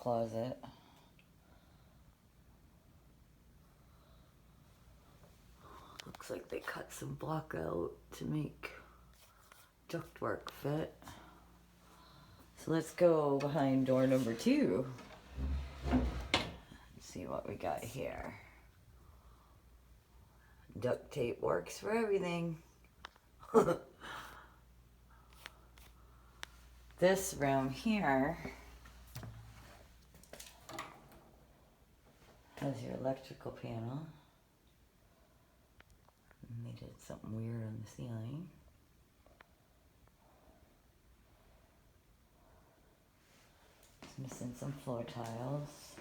closet. Looks like they cut some block out to make ductwork fit. So let's go behind door number 2. Let's see what we got here. Duct tape works for everything. This room here has your electrical panel. And they did something weird on the ceiling. It's missing some floor tiles.